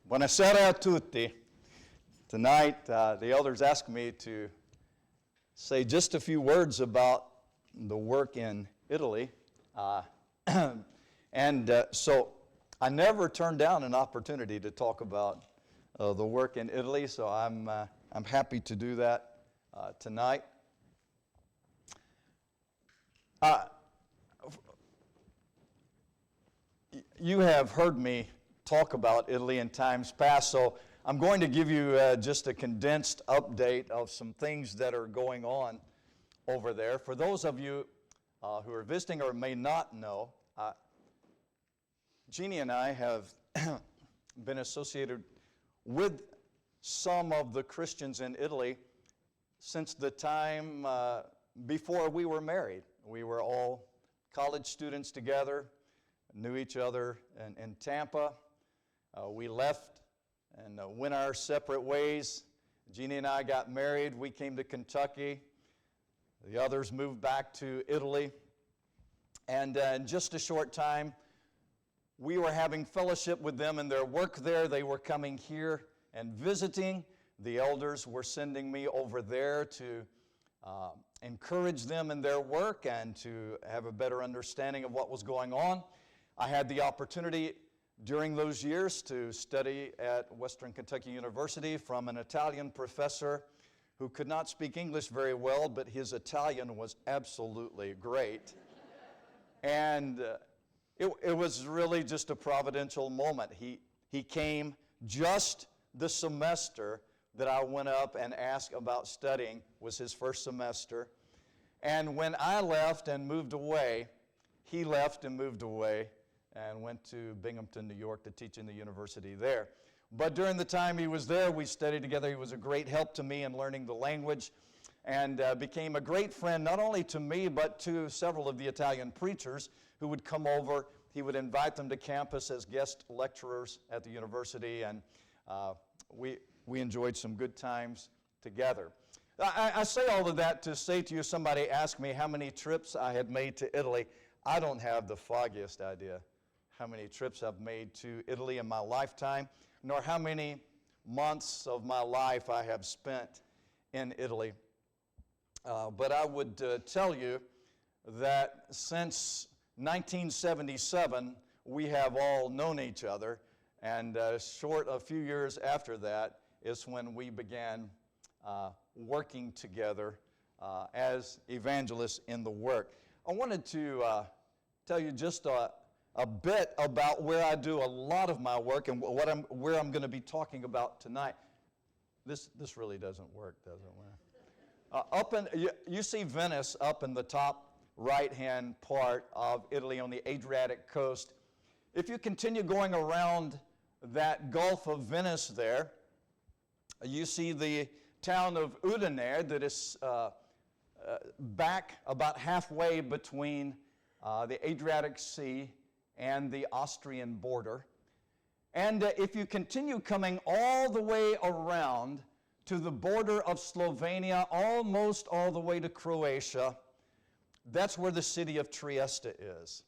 Buonasera a tutti. Tonight, the elders asked me to say just a few words about the work in Italy. So I never turned down an opportunity to talk about the work in Italy, so I'm happy to do that tonight. You have heard me talk about Italy in times past, so I'm going to give you just a condensed update of some things that are going on over there. For those of you who are visiting or may not know, Jeannie and I have been associated with some of the Christians in Italy since the time before we were married. We were all college students together, knew each other in Tampa. We left and went our separate ways. Jeannie and I got married. We came to Kentucky. The others moved back to Italy. And in just a short time, we were having fellowship with them in their work there. They were coming here and visiting. The elders were sending me over there to encourage them in their work and to have a better understanding of what was going on. I had the opportunity during those years to study at Western Kentucky University from an Italian professor who could not speak English very well, but his Italian was absolutely great. And it was really just a providential moment. He came just the semester that I went up and asked about studying, was his first semester. And when I left and moved away, he left and moved away and went to Binghamton, New York to teach in the university there. But during the time he was there, we studied together. He was a great help to me in learning the language and became a great friend not only to me but to several of the Italian preachers who would come over. He would invite them to campus as guest lecturers at the university, and we enjoyed some good times together. I say all of that to say to you, somebody asked me how many trips I had made to Italy. I don't have the foggiest idea how many trips I've made to Italy in my lifetime, nor how many months of my life I have spent in Italy. But I would tell you that since 1977, we have all known each other, and short a few years after that is when we began working together as evangelists in the work. I wanted to tell you just a bit about where I do a lot of my work and where I'm going to be talking about tonight. This really doesn't work, does it? You see Venice up in the top right-hand part of Italy on the Adriatic coast. If you continue going around that Gulf of Venice there, you see the town of Udine that is back about halfway between the Adriatic Sea and the Austrian border. And if you continue coming all the way around to the border of Slovenia, almost all the way to Croatia, that's where the city of Trieste is.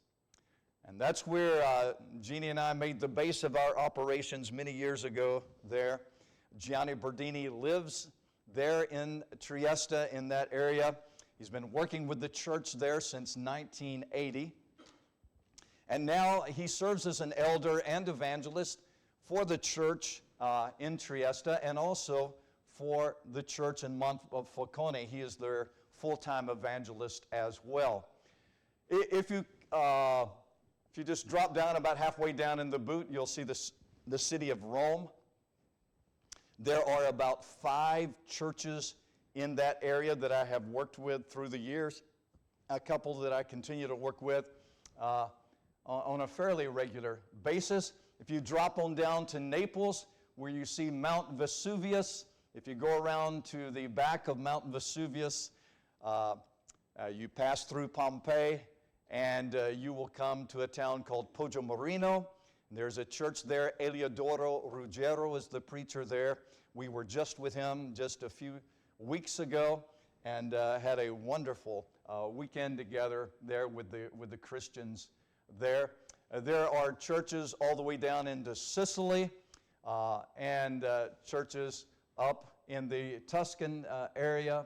And that's where Jeannie and I made the base of our operations many years ago there. Gianni Berdini lives there in Trieste, in that area. He's been working with the church there since 1980. And now he serves as an elder and evangelist for the church in Trieste and also for the church in Monfalcone. He is their full-time evangelist as well. If you just drop down about halfway down in the boot, you'll see the city of Rome. There are about 5 churches in that area that I have worked with through the years, a couple that I continue to work with on a fairly regular basis. If you drop on down to Naples, where you see Mount Vesuvius, if you go around to the back of Mount Vesuvius, you pass through Pompeii, and you will come to a town called Poggiomarino. There's a church there. Eliodoro Ruggiero is the preacher there. We were just with him just a few weeks ago and had a wonderful weekend together there with the Christians there. There are churches all the way down into Sicily. and churches up in the Tuscan area.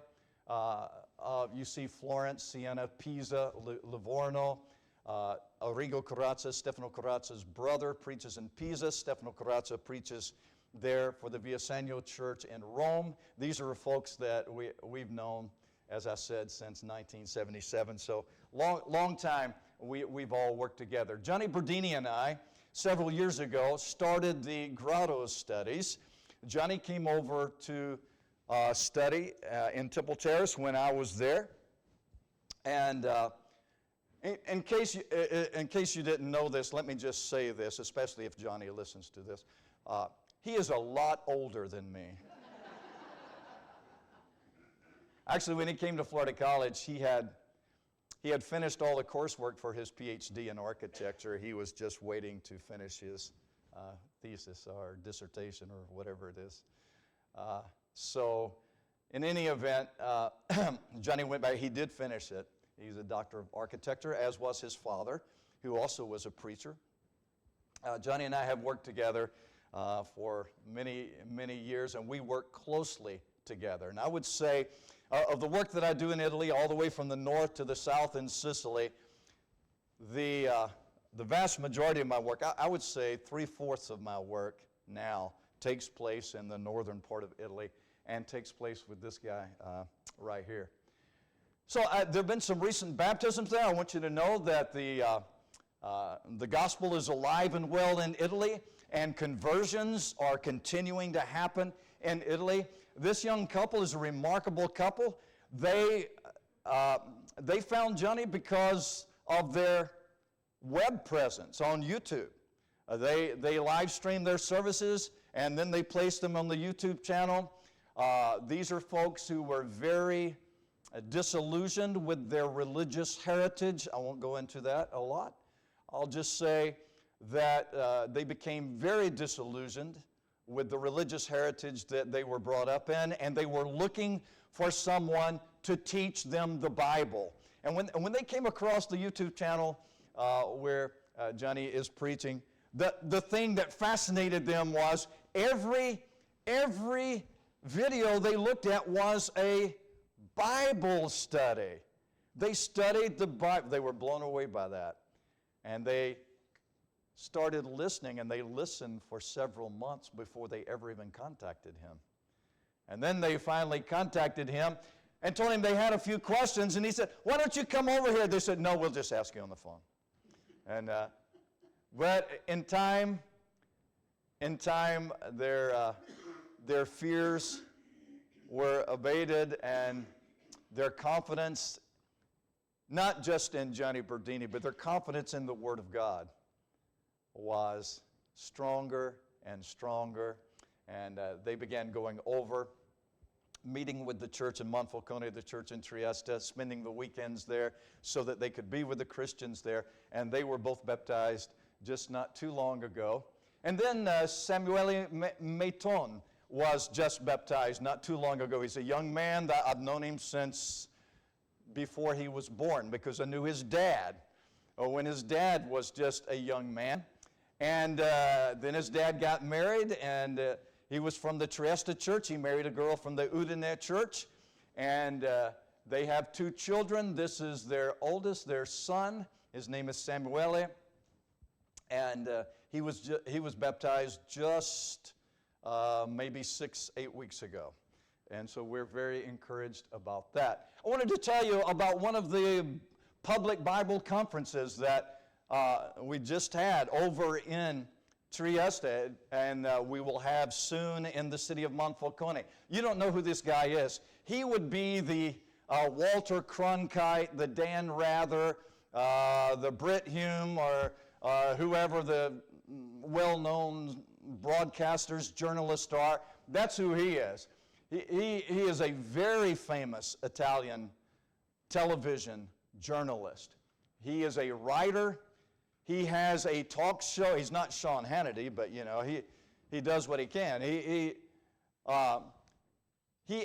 You see Florence, Siena, Pisa, Livorno. Arrigo Corazza, Stefano Corazza's brother, preaches in Pisa. Stefano Corazza preaches there for the Viasano Church in Rome. These are folks that we've known, as I said, since 1977. So long time we've all worked together. Johnny Berdini and I, several years ago, started the Grotto studies. Johnny came over to study in Temple Terrace when I was there. And in case you didn't know this, let me just say this, especially if Johnny listens to this. He is a lot older than me. Actually, when he came to Florida College, he had finished all the coursework for his PhD in architecture. He was just waiting to finish his thesis or dissertation or whatever it is. So in any event, Johnny went back. He did finish it. He's a doctor of architecture, as was his father, who also was a preacher. Johnny and I have worked together for many, many years, and we work closely together. And I would say, of the work that I do in Italy, all the way from the north to the south in Sicily, the vast majority of my work, I would say 3/4 of my work now takes place in the northern part of Italy and takes place with this guy right here. So there have been some recent baptisms there. I want you to know that the gospel is alive and well in Italy, and conversions are continuing to happen in Italy. This young couple is a remarkable couple. They found Johnny because of their web presence on YouTube. They live stream their services, and then they place them on the YouTube channel. These are folks who were very disillusioned with their religious heritage. I won't go into that a lot. I'll just say that they became very disillusioned with the religious heritage that they were brought up in, and they were looking for someone to teach them the Bible. And when they came across the YouTube channel where Johnny is preaching, the thing that fascinated them was every video they looked at was a Bible study. They studied the Bible. They were blown away by that. And they started listening, and they listened for several months before they ever even contacted him. And then they finally contacted him and told him they had a few questions, and he said, "Why don't you come over here?" They said, "No, we'll just ask you on the phone." And but in time, their fears were abated, and their confidence, not just in Johnny Berdini, but their confidence in the Word of God was stronger and stronger. And they began going over, meeting with the church in Monfalcone, the church in Trieste, spending the weekends there so that they could be with the Christians there. And they were both baptized just not too long ago. And then Samuele Maiton was just baptized not too long ago. He's a young man that I've known him since before he was born, because I knew his dad when his dad was just a young man. And then his dad got married, and he was from the Trieste church. He married a girl from the Udine church, and they have 2 children. This is their oldest, their son. His name is Samuele, and he was baptized just maybe 6-8 weeks ago. And so we're very encouraged about that. I wanted to tell you about one of the public Bible conferences that we just had over in Trieste, and we will have soon in the city of Monfalcone. You don't know who this guy is. He would be the Walter Cronkite, the Dan Rather, the Brit Hume, or whoever the well-known broadcasters, journalists are. That's who he is. He is a very famous Italian television journalist. He is a writer. He has a talk show. He's not Sean Hannity, but you know, he does what he can. He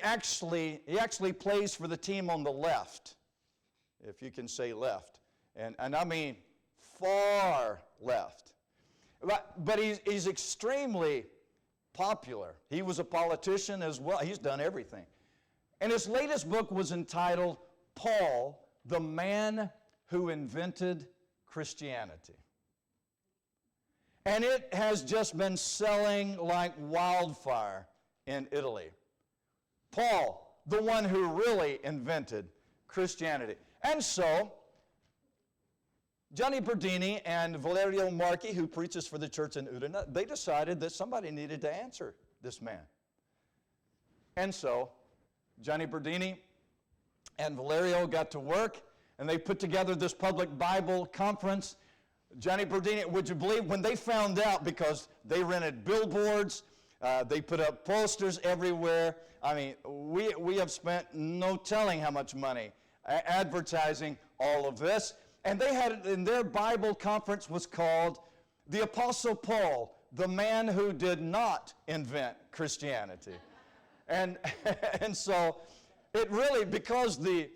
actually plays for the team on the left, if you can say left, and I mean far left. But he's extremely popular. He was a politician as well. He's done everything. And his latest book was entitled Paul, the Man Who Invented Christianity. And it has just been selling like wildfire in Italy. Paul, the one who really invented Christianity. And so, Gianni Berdini and Valerio Marchi, who preaches for the church in Udine, they decided that somebody needed to answer this man. And so, Gianni Berdini and Valerio got to work, and they put together this public Bible conference. Gianni Berdini, would you believe, when they found out, because they rented billboards, they put up posters everywhere. I mean, we have spent no telling how much money advertising all of this. And they had, in their Bible conference was called The Apostle Paul, the Man Who Did Not Invent Christianity. And so it really, because the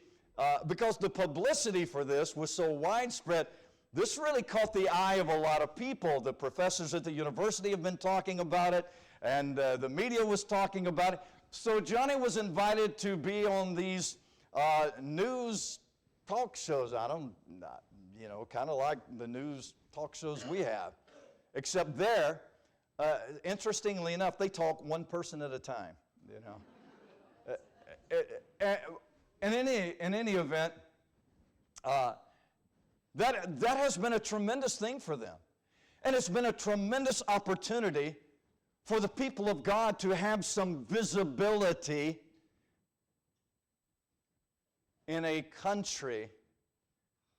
publicity for this was so widespread, this really caught the eye of a lot of people. The professors at the university have been talking about it, and the media was talking about it. So Johnny was invited to be on these news talk shows. Kind of like the news talk shows we have. Except there, interestingly enough, they talk one person at a time, In any event, that has been a tremendous thing for them. And it's been a tremendous opportunity for the people of God to have some visibility in a country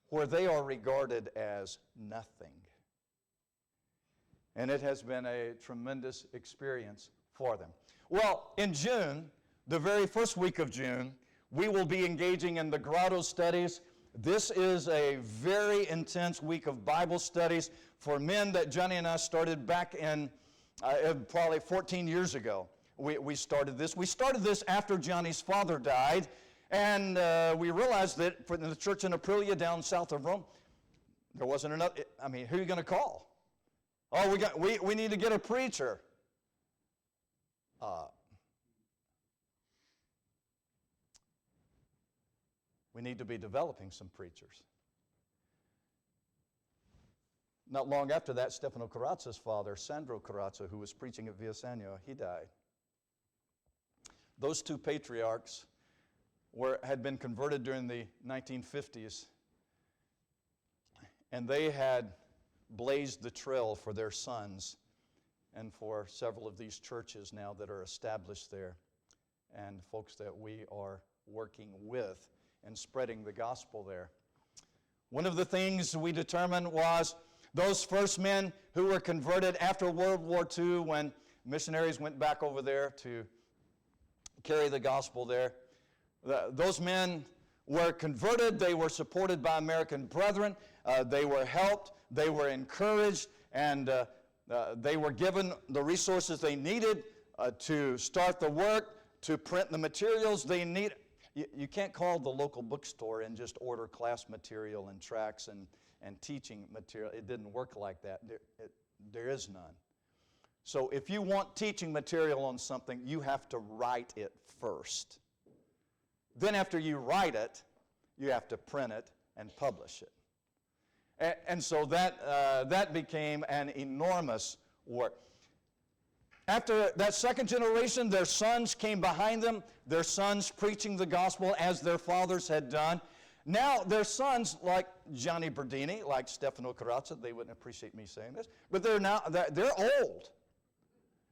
where they are regarded as nothing. And it has been a tremendous experience for them. Well, in June, the very first week of June, we will be engaging in the Grotto studies. This is a very intense week of Bible studies for men that Johnny and I started back in probably 14 years ago. We started this. We started this after Johnny's father died, and we realized that for the church in Aprilia down south of Rome, there wasn't enough. I mean, who are you going to call? Oh, we need to get a preacher. We need to be developing some preachers. Not long after that, Stefano Corazza's father, Sandro Corazza, who was preaching at Villasenio, he died. Those two patriarchs had been converted during the 1950s, and they had blazed the trail for their sons and for several of these churches now that are established there, and folks that we are working with and spreading the gospel there. One of the things we determined was those first men who were converted after World War II, when missionaries went back over there to carry the gospel there. Those men were converted, they were supported by American brethren, they were helped, they were encouraged, and they were given the resources they needed to start the work, to print the materials they need. You can't call the local bookstore and just order class material and tracts and teaching material. It didn't work like that. There is none. So if you want teaching material on something, you have to write it first. Then after you write it, you have to print it and publish it. And so that became an enormous work. After that second generation, their sons came behind them, their sons preaching the gospel as their fathers had done. Now their sons, like Gianni Berdini, like Stefano Corazza, they wouldn't appreciate me saying this, but they're old.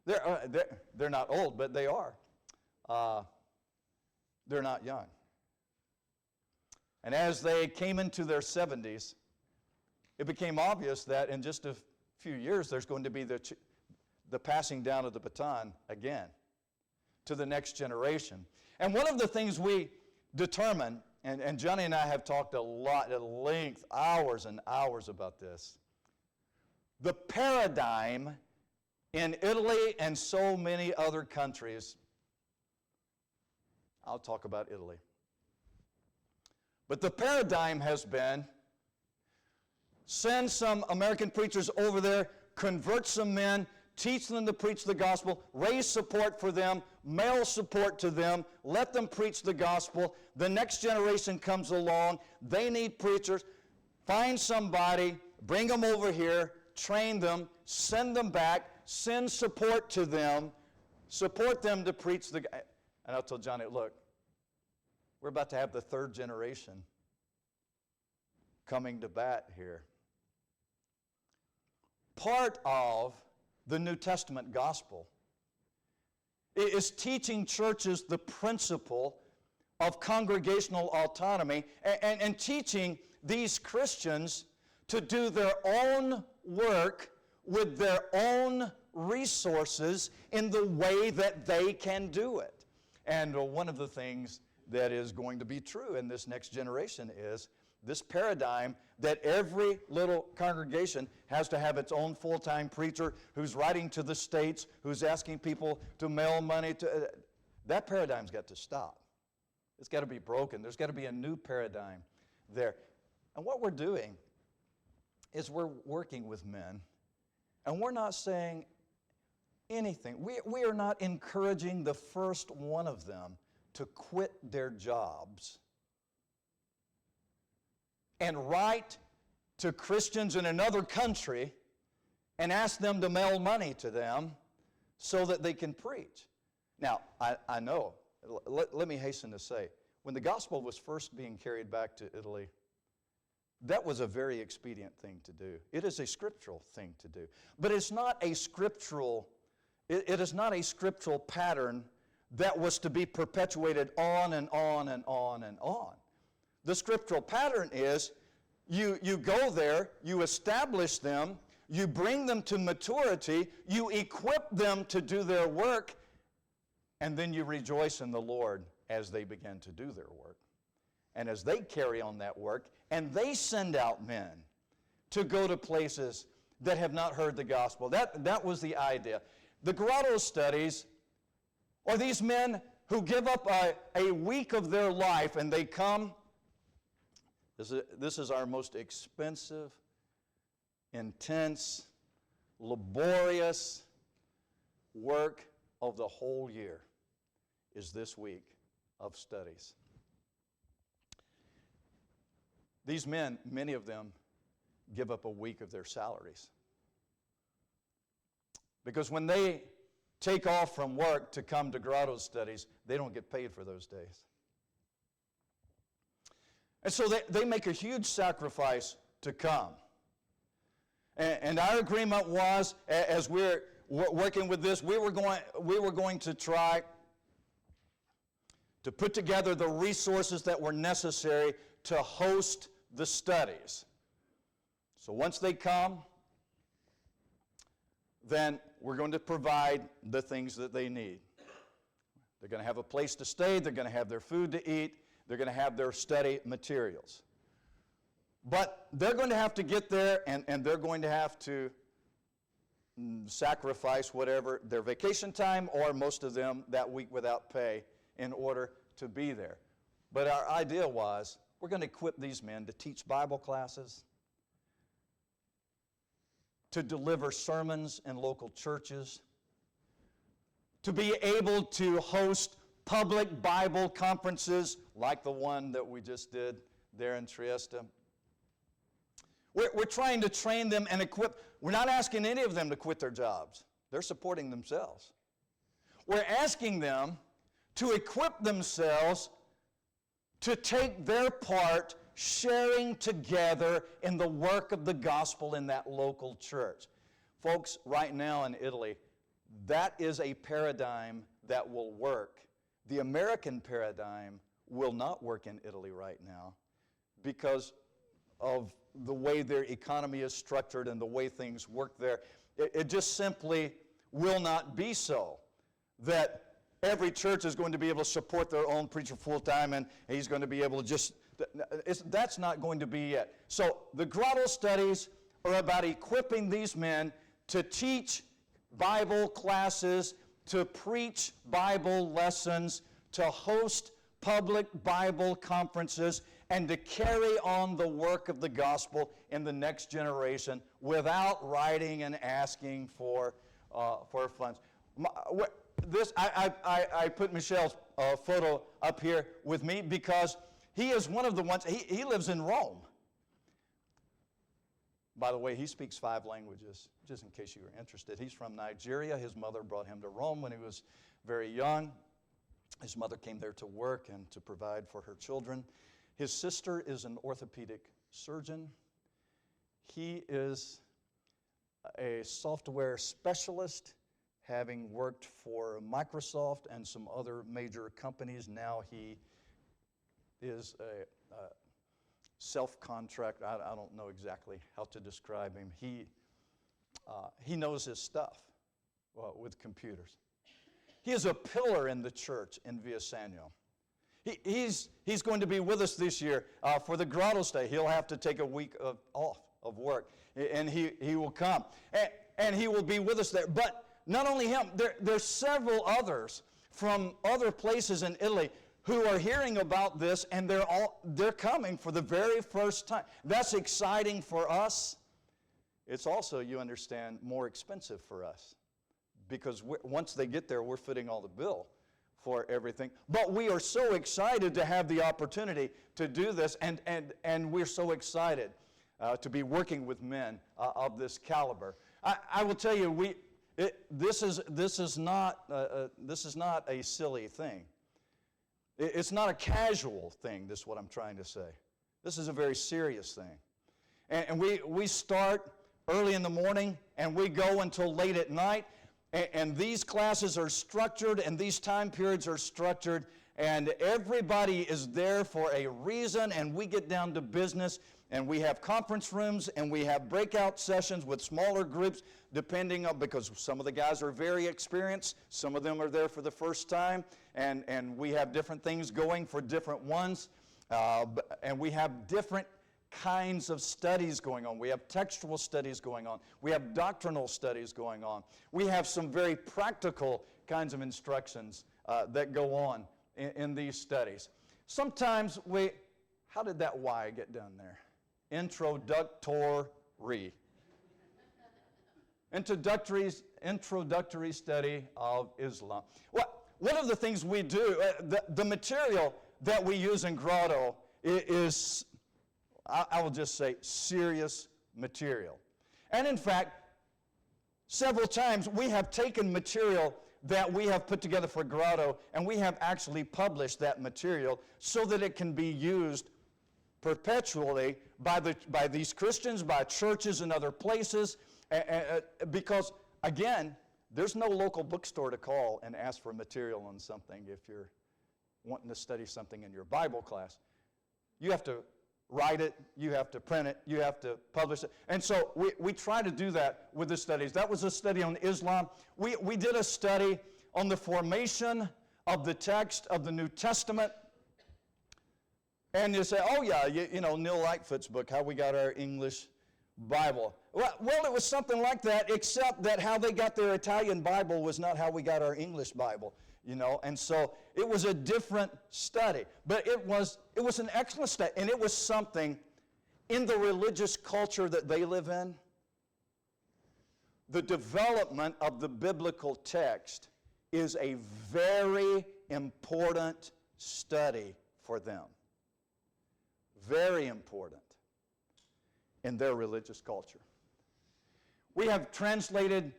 They're not old, but they are. They're not young. And as they came into their 70s, it became obvious that in just a few years there's going to be the passing down of the baton again to the next generation. And one of the things we determined, and Johnny and I have talked a lot at length, hours and hours about this, the paradigm in Italy and so many other countries, I'll talk about Italy, but the paradigm has been send some American preachers over there, convert some men teach them to preach the gospel, raise support for them, mail support to them, let them preach the gospel. The next generation comes along, they need preachers. Find somebody, bring them over here, train them, send them back, send support to them, support them to preach the gospel. And I told Johnny, look, we're about to have the third generation coming to bat here. Part of the New Testament gospel is teaching churches the principle of congregational autonomy and teaching these Christians to do their own work with their own resources in the way that they can do it. And one of the things that is going to be true in this next generation is this paradigm that every little congregation has to have its own full-time preacher who's writing to the states, who's asking people to mail money to. That paradigm's got to stop. It's got to be broken. There's got to be a new paradigm there. And what we're doing is we're working with men, and we're not saying anything. We are not encouraging the first one of them to quit their jobs and write to Christians in another country and ask them to mail money to them so that they can preach. Now, I know, let me hasten to say, when the gospel was first being carried back to Italy, that was a very expedient thing to do. It is a scriptural thing to do. But it's not a scriptural, it is not a scriptural pattern that was to be perpetuated on and on and on and on. The scriptural pattern is you go there, you establish them, you bring them to maturity, you equip them to do their work, and then you rejoice in the Lord as they begin to do their work. And as they carry on that work, and they send out men to go to places that have not heard the gospel. That was the idea. The grotto studies are these men who give up a week of their life and they come. This is our most expensive, intense, laborious work of the whole year, is this week of studies. These men, many of them, give up a week of their salaries. Because when they take off from work to come to grotto studies, they don't get paid for those days. And so they make a huge sacrifice to come. And our agreement was, as we're working with this, we were going to try to put together the resources that were necessary to host the studies. So once they come, then we're going to provide the things that they need. They're going to have a place to stay, they're going to have their food to eat, they're going to have their study materials. But they're going to have to get there, and they're going to have to sacrifice whatever their vacation time, or most of them that week without pay, in order to be there. But our idea was, we're going to equip these men to teach Bible classes, to deliver sermons in local churches, to be able to host public Bible conferences like the one that we just did there in Trieste. We're trying to train them and equip. We're not asking any of them to quit their jobs. They're supporting themselves. We're asking them to equip themselves to take their part, sharing together in the work of the gospel in that local church. Folks, right now in Italy, that is a paradigm that will work. The American paradigm will not work in Italy right now because of the way their economy is structured and the way things work there. It just simply will not be so that every church is going to be able to support their own preacher full-time and he's going to be able to just, that's not going to be it. So the grotto studies are about equipping these men to teach Bible classes, to preach Bible lessons, to host public Bible conferences, and to carry on the work of the gospel in the next generation without writing and asking for for funds. I put Michelle's photo up here with me because he is one of the ones, he lives in Rome. By the way, he speaks 5 languages, just in case you were interested. He's from Nigeria. His mother brought him to Rome when he was very young. His mother came there to work and to provide for her children. His sister is an orthopedic surgeon. He is a software specialist, having worked for Microsoft and some other major companies. Now he is a self-contract. I don't know exactly how to describe him. He knows his stuff with computers. He is a pillar in the church in Villaseñor. He's going to be with us this year for the grotto stay. He'll have to take a week off of work, and he will come. And he will be with us there. But not only him, there's several others from other places in Italy who are hearing about this, and they're coming for the very first time. That's exciting for us. It's also, you understand, more expensive for us, because once they get there, we're footing all the bill for everything. But we are so excited to have the opportunity to do this, and we're so excited to be working with men of this caliber. I will tell you, this is not a silly thing. It's not a casual thing. This is what I'm trying to say. This is a very serious thing, and we start early in the morning and we go until late at night. And these classes are structured, and these time periods are structured, and everybody is there for a reason, and we get down to business, and we have conference rooms, and we have breakout sessions with smaller groups, depending on, because some of the guys are very experienced, some of them are there for the first time, and we have different things going for different ones, and we have different kinds of studies going on. We have textual studies going on. We have doctrinal studies going on. We have some very practical kinds of instructions that go on in these studies. Sometimes how did that Y get done there? Introductory. Introductory study of Islam. One of the things we do, the material that we use in Grotto is, I will just say, serious material. And in fact, several times we have taken material that we have put together for Grotto, and we have actually published that material so that it can be used perpetually by these Christians, by churches and other places, because, again, there's no local bookstore to call and ask for material on something if you're wanting to study something in your Bible class. You have to write it, you have to print it, you have to publish it. And so we try to do that with the studies. That was a study on Islam. We did a study on the formation of the text of the New Testament. And you say, oh yeah, you know, Neil Lightfoot's book, How We Got Our English Bible. Well, it was something like that, except that how they got their Italian Bible was not how we got our English Bible. You know, and so it was a different study. But it was an excellent study, and it was something in the religious culture that they live in. The development of the biblical text is a very important study for them. Very important in their religious culture. We have translated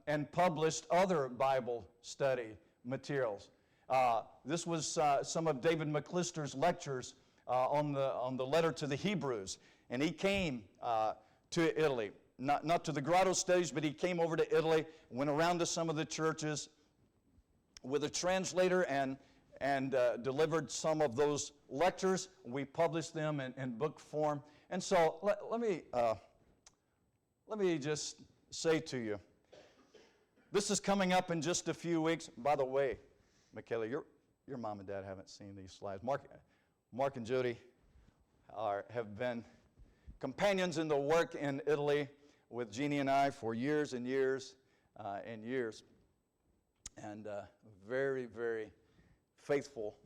and published other Bible study materials. This was some of David McClister's lectures on the letter to the Hebrews, and he came to Italy, not to the Grotto studies, but he came over to Italy, went around to some of the churches with a translator and delivered some of those lectures. We published them in book form, and so let me just say to you, this is coming up in just a few weeks. By the way, Michaela, your mom and dad haven't seen these slides. Mark and Jody have been companions in the work in Italy with Jeannie and I for years and years and years. And very, very faithful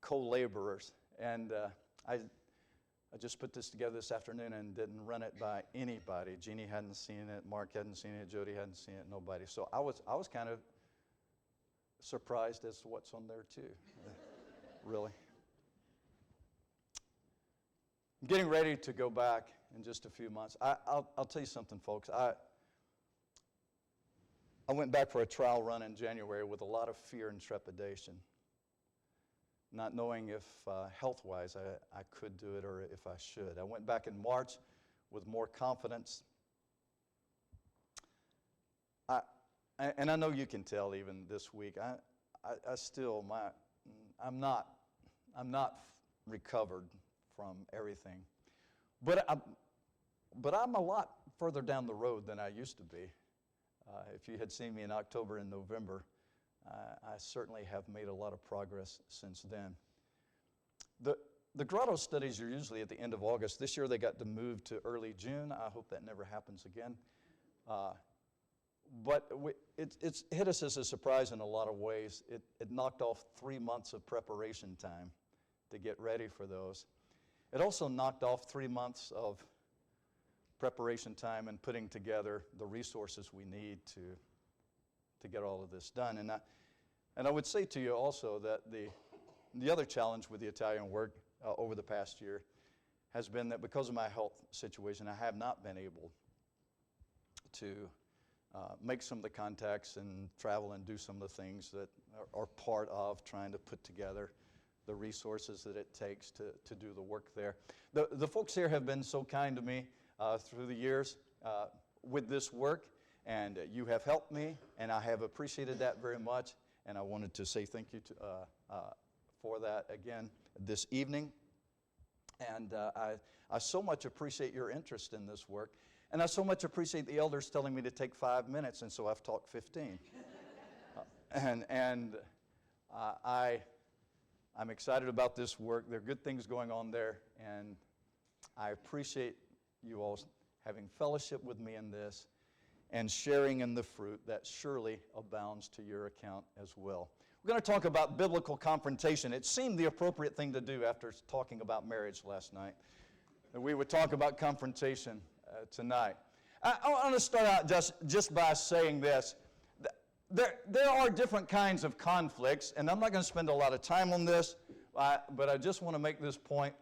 co-laborers. And I just put this together this afternoon and didn't run it by anybody. Jeannie hadn't seen it, Mark hadn't seen it, Jody hadn't seen it, nobody. So I was kind of surprised as to what's on there too. Really. I'm getting ready to go back in just a few months. I'll tell you something, folks. I went back for a trial run in January with a lot of fear and trepidation, not knowing if health-wise I could do it or if I should. I went back in March with more confidence. And I know you can tell even this week, I'm not recovered from everything. But I'm a lot further down the road than I used to be. If you had seen me in October and November, I certainly have made a lot of progress since then. The grotto studies are usually at the end of August. This year they got to move to early June. I hope that never happens again. But it's hit us as a surprise in a lot of ways. It knocked off 3 months of preparation time to get ready for those. It also knocked off 3 months of preparation time and putting together the resources we need to get all of this done. And I would say to you also that the other challenge with the Italian work over the past year has been that because of my health situation, I have not been able to make some of the contacts and travel and do some of the things that are part of trying to put together the resources that it takes to do the work there. The folks here have been so kind to me through the years with this work, and you have helped me, and I have appreciated that very much, and I wanted to say thank you for that again this evening. And I so much appreciate your interest in this work, and I so much appreciate the elders telling me to take 5 minutes, and so I've talked 15. I'm excited about this work. There are good things going on there, and I appreciate you all having fellowship with me in this and sharing in the fruit that surely abounds to your account as well. We're going to talk about biblical confrontation. It seemed the appropriate thing to do after talking about marriage last night, that we would talk about confrontation tonight. I want to start out just by saying this. There are different kinds of conflicts, and I'm not going to spend a lot of time on this, but I just want to make this point.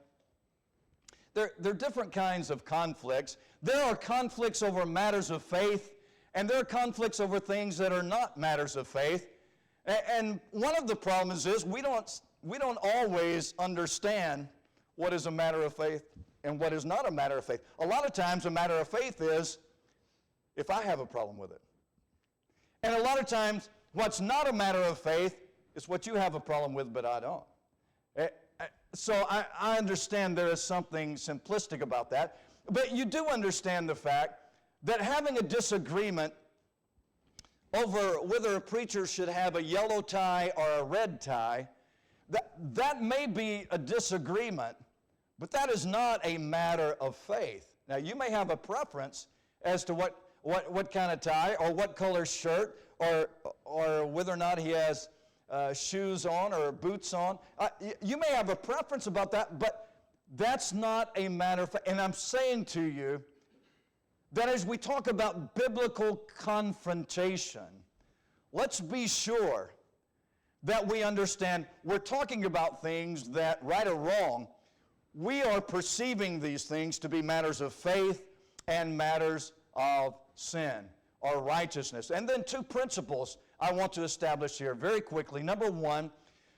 There are different kinds of conflicts. There are conflicts over matters of faith, and there are conflicts over things that are not matters of faith. And one of the problems is we don't always understand what is a matter of faith and what is not a matter of faith. A lot of times a matter of faith is if I have a problem with it. And a lot of times, what's not a matter of faith is what you have a problem with, but I don't. So I understand there is something simplistic about that, but you do understand the fact that having a disagreement over whether a preacher should have a yellow tie or a red tie, that may be a disagreement, but that is not a matter of faith. Now, you may have a preference as to what kind of tie or what color shirt or whether or not he has shoes on or boots on. You may have a preference about that, but that's not a matter of faith. And I'm saying to you that as we talk about biblical confrontation, let's be sure that we understand we're talking about things that, right or wrong, we are perceiving these things to be matters of faith and matters of sin or righteousness. And then two principles I want to establish here very quickly. Number one,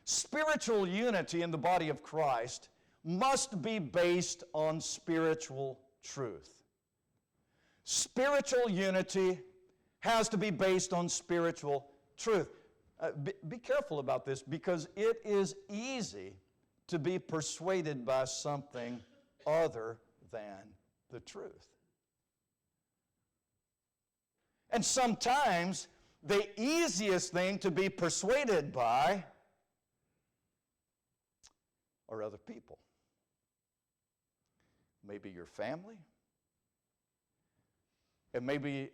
spiritual unity in the body of Christ must be based on spiritual truth. Spiritual unity has to be based on spiritual truth. Be careful about this, because it is easy to be persuaded by something other than the truth. And sometimes the easiest thing to be persuaded by are other people. Maybe your family. It may be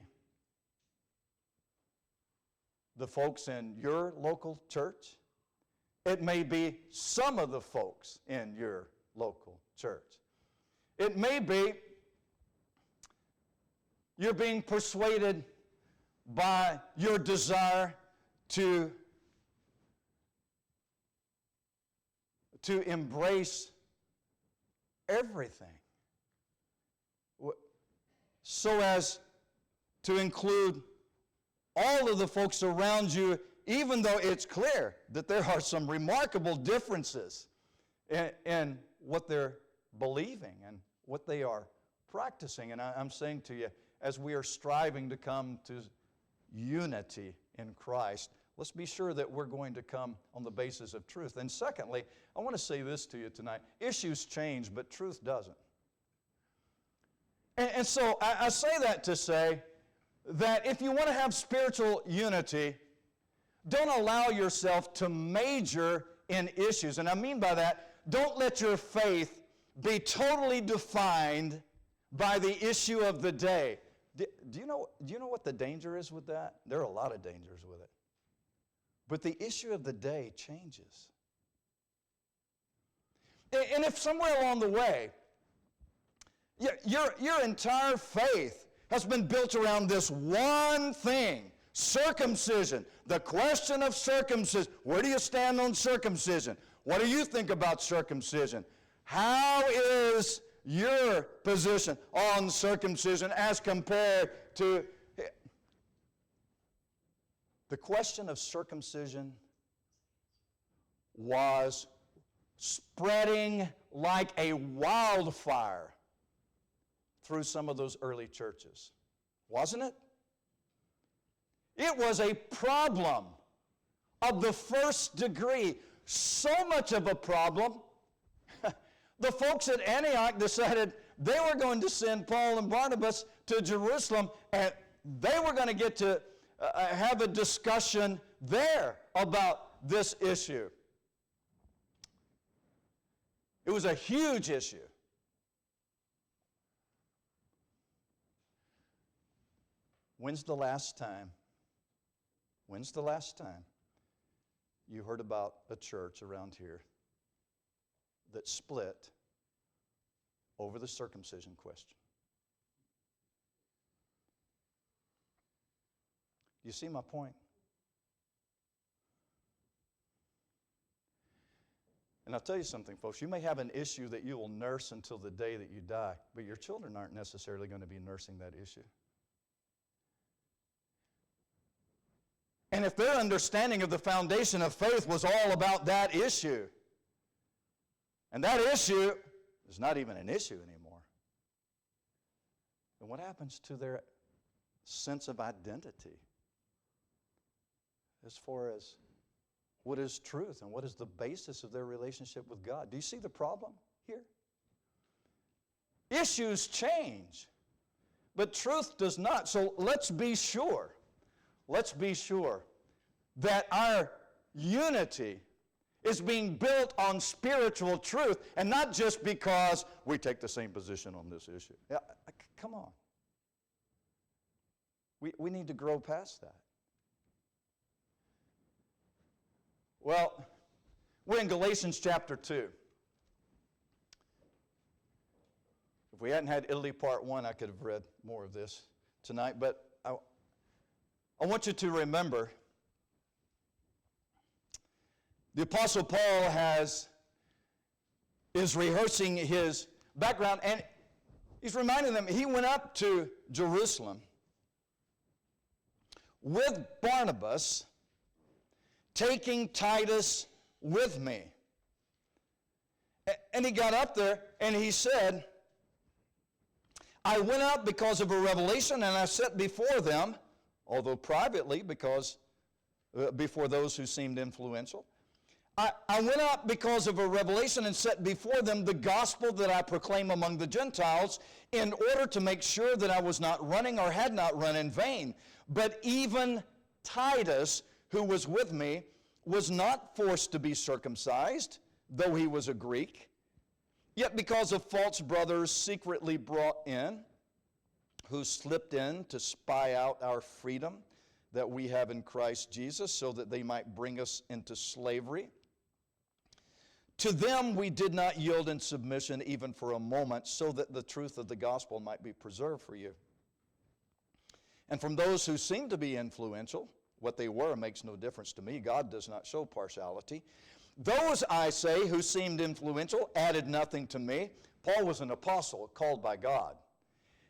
the folks in your local church. It may be some of the folks in your local church. It may be you're being persuaded by your desire to embrace everything, so as to include all of the folks around you, even though it's clear that there are some remarkable differences in what they're believing and what they are practicing. And I'm saying to you, as we are striving to come to unity in Christ, let's be sure that we're going to come on the basis of truth. And secondly, I want to say this to you tonight. Issues change, but truth doesn't. And so I say that to say that if you want to have spiritual unity, don't allow yourself to major in issues. And I mean by that, don't let your faith be totally defined by the issue of the day. Do you know what the danger is with that? There are a lot of dangers with it. But the issue of the day changes. And if somewhere along the way, your entire faith has been built around this one thing, circumcision, the question of circumcision. Where do you stand on circumcision? What do you think about circumcision? How is your position on circumcision as compared to... The question of circumcision was spreading like a wildfire through some of those early churches, wasn't it? It was a problem of the first degree, so much of a problem. The folks at Antioch decided they were going to send Paul and Barnabas to Jerusalem, and they were going to get to have a discussion there about this issue. It was a huge issue. When's the last time you heard about a church around here that split over the circumcision question? You see my point? And I'll tell you something, folks. You may have an issue that you will nurse until the day that you die, but your children aren't necessarily going to be nursing that issue. And if their understanding of the foundation of faith was all about that issue, and that issue is not even an issue anymore, then what happens to their sense of identity as far as what is truth and what is the basis of their relationship with God? Do you see the problem here? Issues change, but truth does not. So let's be sure that our unity is being built on spiritual truth, and not just because we take the same position on this issue. Come on. We need to grow past that. Well, we're in Galatians chapter 2. If we hadn't had Italy part 1, I could have read more of this tonight, but I want you to remember the Apostle Paul is rehearsing his background, and he's reminding them he went up to Jerusalem with Barnabas, taking Titus with me. And he got up there and he said, I went up because of a revelation, and I set before them, although privately, because before those who seemed influential, I went up because of a revelation and set before them the gospel that I proclaim among the Gentiles, in order to make sure that I was not running or had not run in vain. But even Titus, who was with me, was not forced to be circumcised, though he was a Greek. Yet because of false brothers secretly brought in, who slipped in to spy out our freedom that we have in Christ Jesus, so that they might bring us into slavery, To them we did not yield in submission even for a moment, so that the truth of the gospel might be preserved for you. And from those who seem to be influential, what they were makes no difference to me. God does not show partiality. Those, I say, who seemed influential added nothing to me. Paul was an apostle called by God.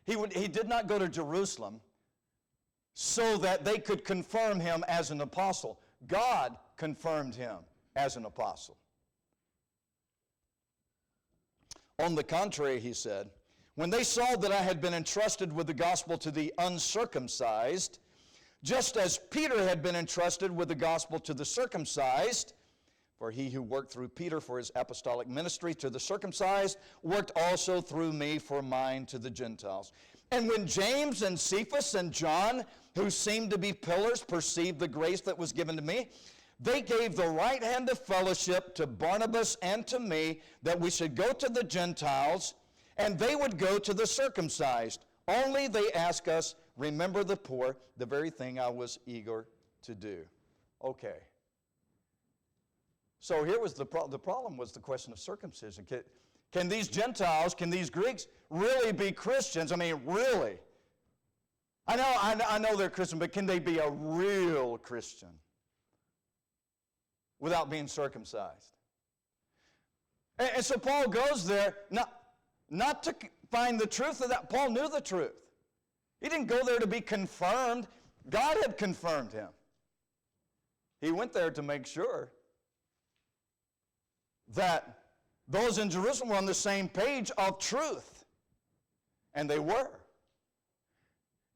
He did not go to Jerusalem so that they could confirm him as an apostle. God confirmed him as an apostle. On the contrary, he said, when they saw that I had been entrusted with the gospel to the uncircumcised, just as Peter had been entrusted with the gospel to the circumcised, for he who worked through Peter for his apostolic ministry to the circumcised worked also through me for mine to the Gentiles. And when James and Cephas and John, who seemed to be pillars, perceived the grace that was given to me, they gave the right hand of fellowship to Barnabas and to me, that we should go to the Gentiles, and they would go to the circumcised. Only they ask us, remember the poor, the very thing I was eager to do. Okay. So here was the problem was the question of circumcision. Can these Gentiles, can these Greeks really be Christians? I mean, really? I know they're Christian, but can they be a real Christian without being circumcised? And so Paul goes there not to find the truth of that. Paul knew the truth. He didn't go there to be confirmed. God had confirmed him. He went there to make sure that those in Jerusalem were on the same page of truth. And they were.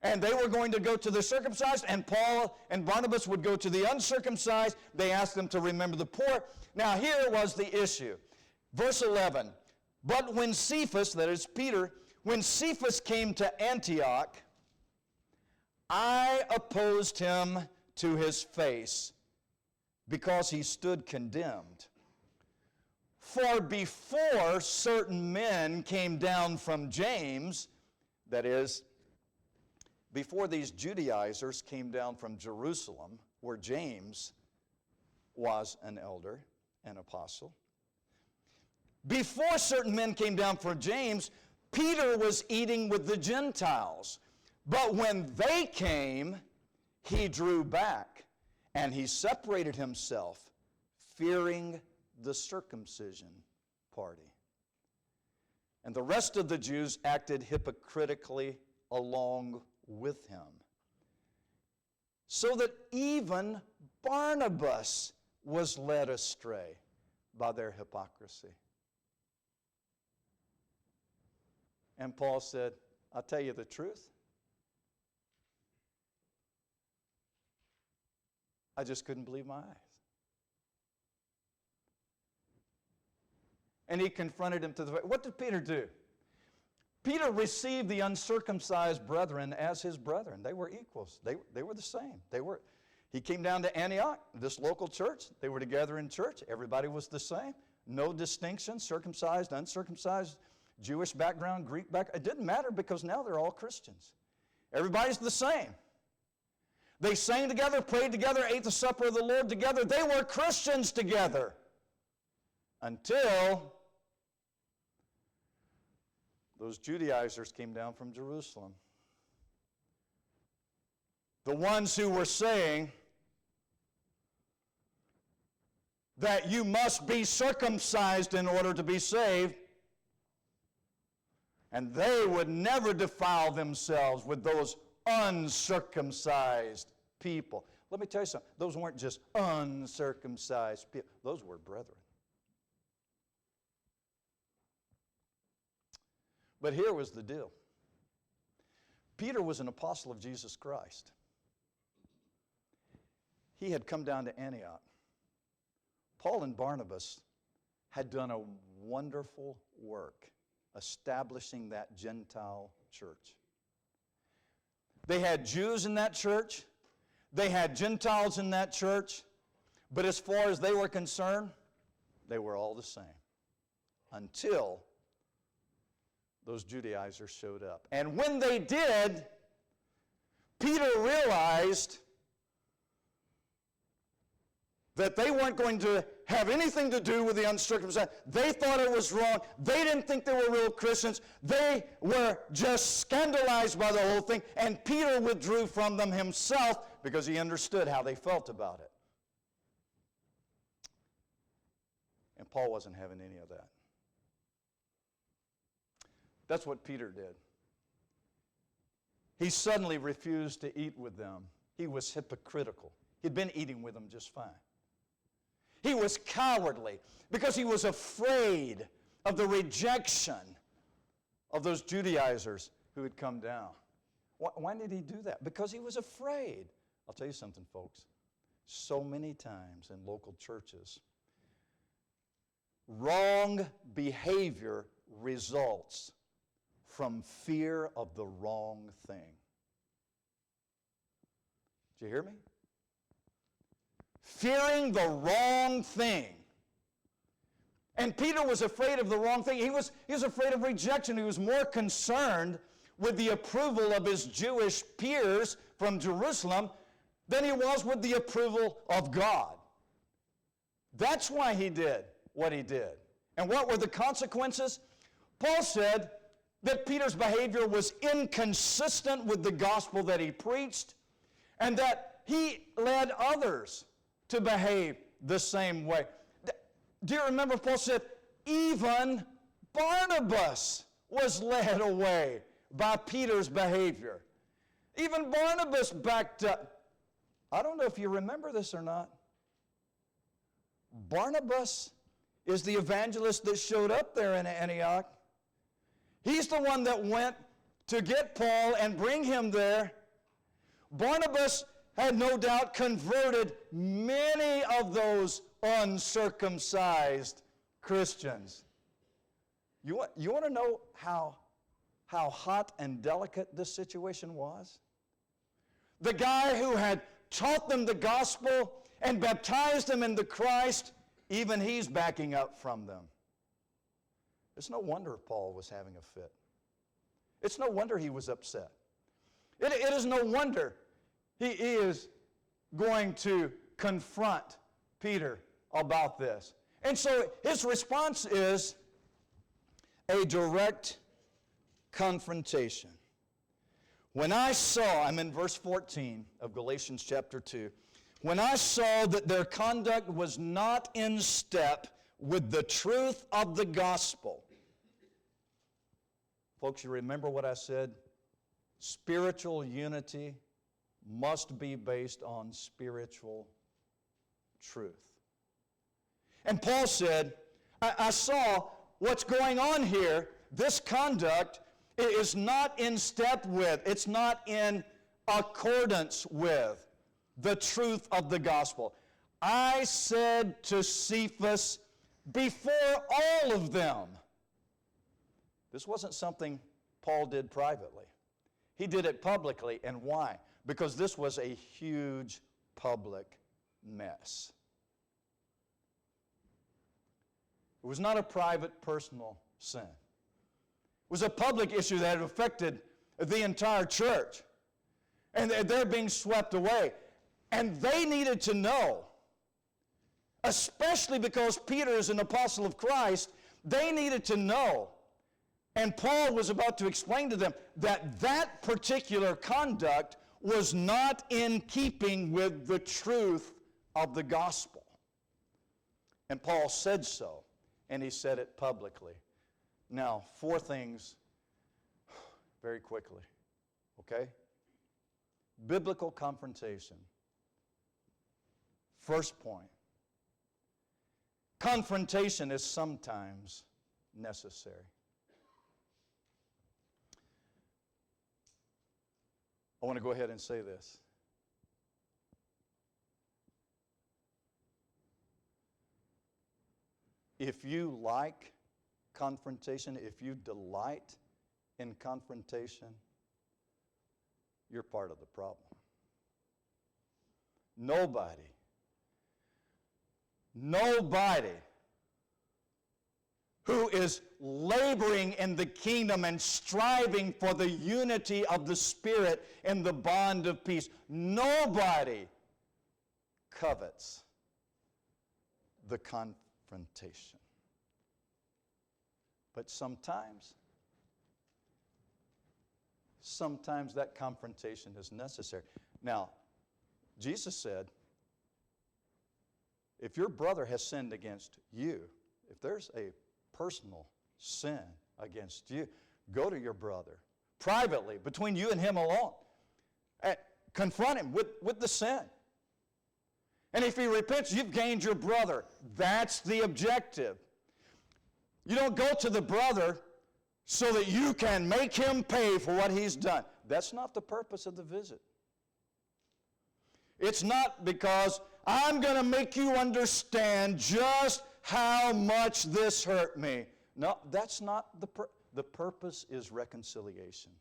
And they were going to go to the circumcised, and Paul and Barnabas would go to the uncircumcised. They asked them to remember the poor. Now here was the issue. Verse 11, but when Cephas, that is Peter, when Cephas came to Antioch, I opposed him to his face, because he stood condemned. For before certain men came down from James, that is, before these Judaizers came down from Jerusalem, where James was an elder, an apostle, before certain men came down from James, Peter was eating with the Gentiles. But when they came, he drew back, and he separated himself, fearing the circumcision party. And the rest of the Jews acted hypocritically along with him, so that even Barnabas was led astray by their hypocrisy. And Paul said, I'll tell you the truth. I just couldn't believe my eyes. And he confronted him to the face. What did Peter do? Peter received the uncircumcised brethren as his brethren. They were equals. They were the same. He came down to Antioch, this local church. They were together in church. Everybody was the same. No distinction, circumcised, uncircumcised, Jewish background, Greek background. It didn't matter because now they're all Christians. Everybody's the same. They sang together, prayed together, ate the supper of the Lord together. They were Christians together until those Judaizers came down from Jerusalem. The ones who were saying that you must be circumcised in order to be saved, and they would never defile themselves with those uncircumcised people. Let me tell you something. Those weren't just uncircumcised people. Those were brethren. But here was the deal. Peter was an apostle of Jesus Christ. He had come down to Antioch. Paul and Barnabas had done a wonderful work establishing that Gentile church. They had Jews in that church. They had Gentiles in that church. But as far as they were concerned, they were all the same. Until those Judaizers showed up. And when they did, Peter realized that they weren't going to have anything to do with the uncircumcised. They thought it was wrong. They didn't think they were real Christians. They were just scandalized by the whole thing, and Peter withdrew from them himself because he understood how they felt about it. And Paul wasn't having any of that. That's what Peter did. He suddenly refused to eat with them. He was hypocritical. He'd been eating with them just fine. He was cowardly because he was afraid of the rejection of those Judaizers who had come down. Why did he do that? Because he was afraid. I'll tell you something, folks. So many times in local churches, wrong behavior results from fear of the wrong thing. Did you hear me? Fearing the wrong thing. And Peter was afraid of the wrong thing. He was afraid of rejection. He was more concerned with the approval of his Jewish peers from Jerusalem than he was with the approval of God. That's why he did what he did. And what were the consequences? Paul said that Peter's behavior was inconsistent with the gospel that he preached, and that he led others to behave the same way. Do you remember Paul said, even Barnabas was led away by Peter's behavior. Even Barnabas backed up. I don't know if you remember this or not. Barnabas is the evangelist that showed up there in Antioch. He's the one that went to get Paul and bring him there. Barnabas had no doubt converted many of those uncircumcised Christians. You want to know how hot and delicate this situation was? The guy who had taught them the gospel and baptized them in the Christ, even he's backing up from them. It's no wonder Paul was having a fit. It's no wonder he was upset. It is no wonder he is going to confront Peter about this. And so his response is a direct confrontation. When I saw, I'm in verse 14 of Galatians chapter 2, when I saw that their conduct was not in step with the truth of the gospel. Folks, you remember what I said? Spiritual unity must be based on spiritual truth. And Paul said, I saw what's going on here. This conduct is not in step with, it's not in accordance with the truth of the gospel. I said to Cephas before all of them. This wasn't something Paul did privately. He did it publicly. And why? Because this was a huge public mess. It was not a private, personal sin. It was a public issue that had affected the entire church. And they're being swept away. And they needed to know, especially because Peter is an apostle of Christ, they needed to know, and Paul was about to explain to them, that that particular conduct was not in keeping with the truth of the gospel. And Paul said so, and he said it publicly. Now, 4 things very quickly, okay? Biblical confrontation. First point. Confrontation is sometimes necessary. I want to go ahead and say this. If you like confrontation, if you delight in confrontation, you're part of the problem. Nobody who is laboring in the kingdom and striving for the unity of the Spirit in the bond of peace, nobody covets the confrontation. But sometimes that confrontation is necessary. Now, Jesus said, if your brother has sinned against you, if there's a personal sin against you, go to your brother privately, between you and him alone. Confront him with the sin. And if he repents, you've gained your brother. That's the objective. You don't go to the brother so that you can make him pay for what he's done. That's not the purpose of the visit. It's not because I'm going to make you understand just how much this hurt me. No, that's not the purpose is reconciliation.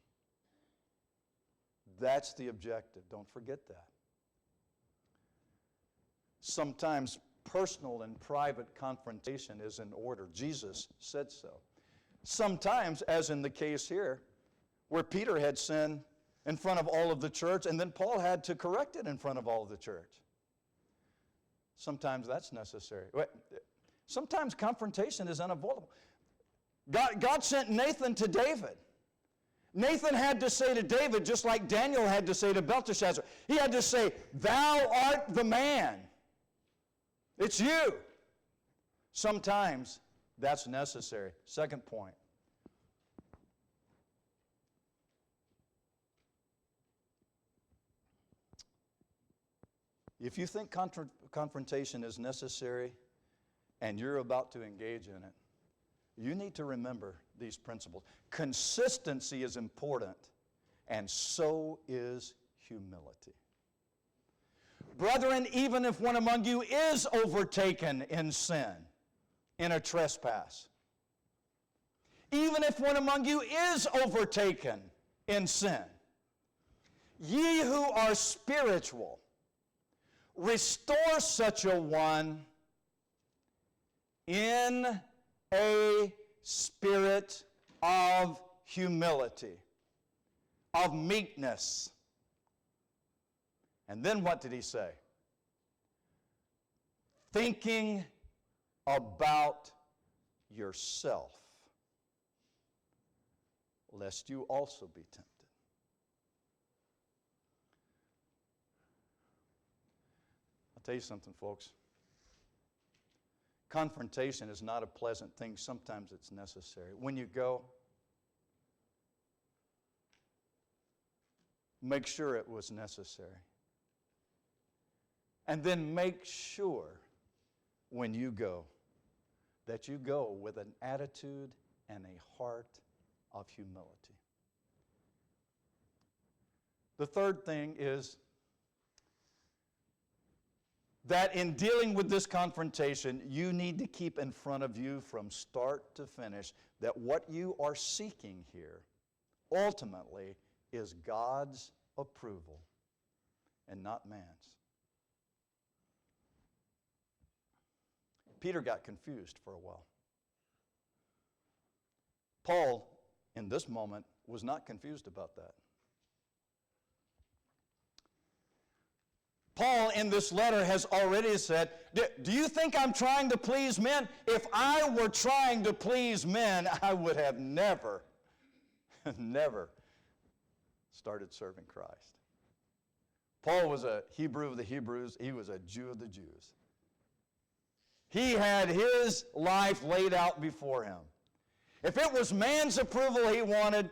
That's the objective. Don't forget that. Sometimes personal and private confrontation is in order. Jesus said so. Sometimes, as in the case here, where Peter had sinned in front of all of the church, and then Paul had to correct it in front of all of the church. Sometimes that's necessary. Sometimes confrontation is unavoidable. God sent Nathan to David. Nathan had to say to David, just like Daniel had to say to Belteshazzar, he had to say, "Thou art the man. It's you." Sometimes that's necessary. Second point. If you think confrontation is necessary and you're about to engage in it, you need to remember these principles. Consistency is important, and so is humility. Brethren, even if one among you is overtaken in sin, in a trespass, even if one among you is overtaken in sin, ye who are spiritual, restore such a one in a spirit of humility, of meekness. And then what did he say? Thinking about yourself, lest you also be tempted. I'll tell you something, folks. Confrontation is not a pleasant thing. Sometimes it's necessary. When you go, make sure it was necessary. And then make sure when you go that you go with an attitude and a heart of humility. The third thing is that in dealing with this confrontation, you need to keep in front of you from start to finish that what you are seeking here ultimately is God's approval and not man's. Peter got confused for a while. Paul, in this moment, was not confused about that. Paul, in this letter, has already said, do you think I'm trying to please men? If I were trying to please men, I would have never started serving Christ. Paul was a Hebrew of the Hebrews. He was a Jew of the Jews. He had his life laid out before him. If it was man's approval he wanted,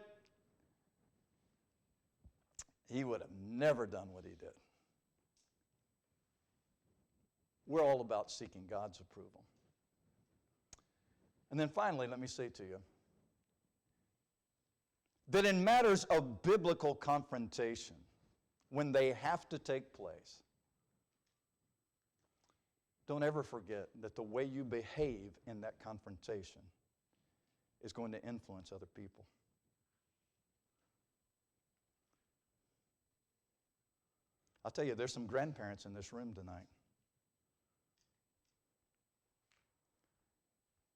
he would have never done what he did. We're all about seeking God's approval. And then finally, let me say to you that in matters of biblical confrontation, when they have to take place, don't ever forget that the way you behave in that confrontation is going to influence other people. I'll tell you, there's some grandparents in this room tonight.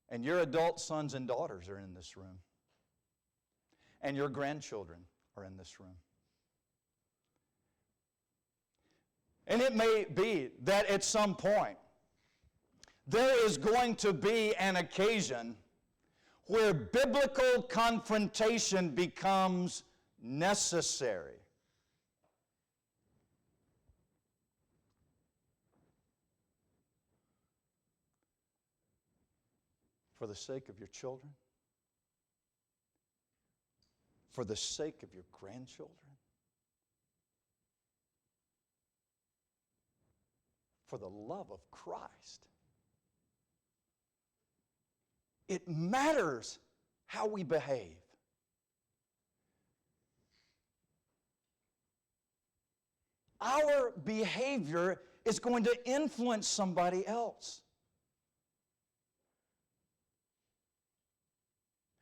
And your adult sons and daughters are in this room. And your grandchildren are in this room. And it may be that at some point there is going to be an occasion where biblical confrontation becomes necessary. For the sake of your children, for the sake of your grandchildren, for the love of Christ. It matters how we behave. Our behavior is going to influence somebody else.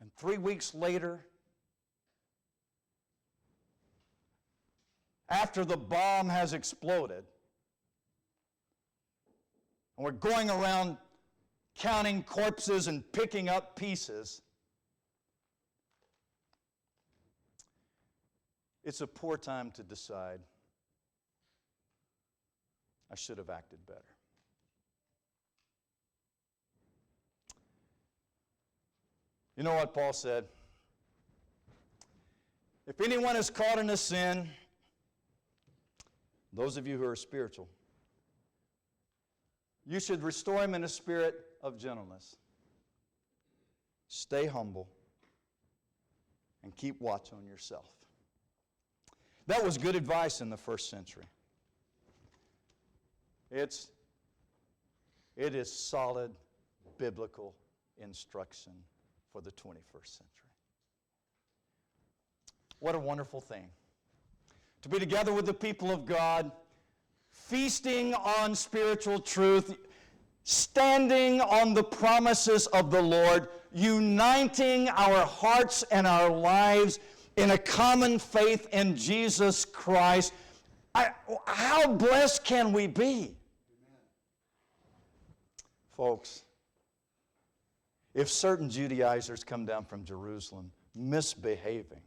And 3 weeks later, after the bomb has exploded, and we're going around counting corpses and picking up pieces, it's a poor time to decide, I should have acted better. You know what Paul said? If anyone is caught in a sin, those of you who are spiritual, you should restore him in a spirit of gentleness. Stay humble and keep watch on yourself. That was good advice in the first century. It is solid biblical instruction for the 21st century. What a wonderful thing to be together with the people of God, feasting on spiritual truth, standing on the promises of the Lord, uniting our hearts and our lives in a common faith in Jesus Christ. How blessed can we be? Amen. Folks, if certain Judaizers come down from Jerusalem misbehaving,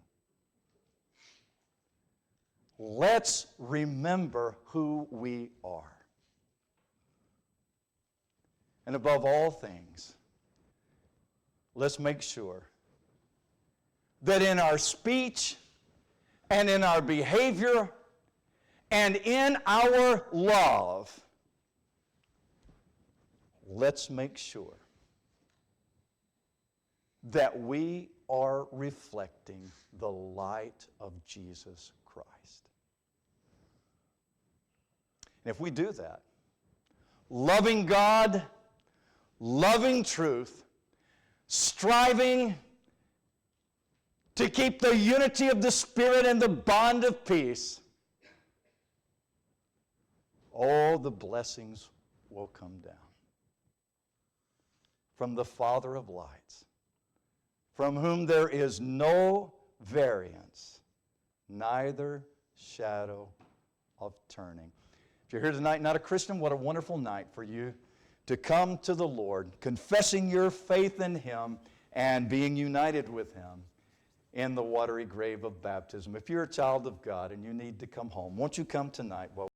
let's remember who we are. And above all things, let's make sure that in our speech and in our behavior and in our love, let's make sure that we are reflecting the light of Jesus Christ. And if we do that, loving God, loving truth, striving to keep the unity of the Spirit and the bond of peace, all the blessings will come down from the Father of lights, from whom there is no variance, neither shadow of turning. If you're here tonight, not a Christian, what a wonderful night for you to come to the Lord, confessing your faith in Him and being united with Him in the watery grave of baptism. If you're a child of God and you need to come home, won't you come tonight? Well,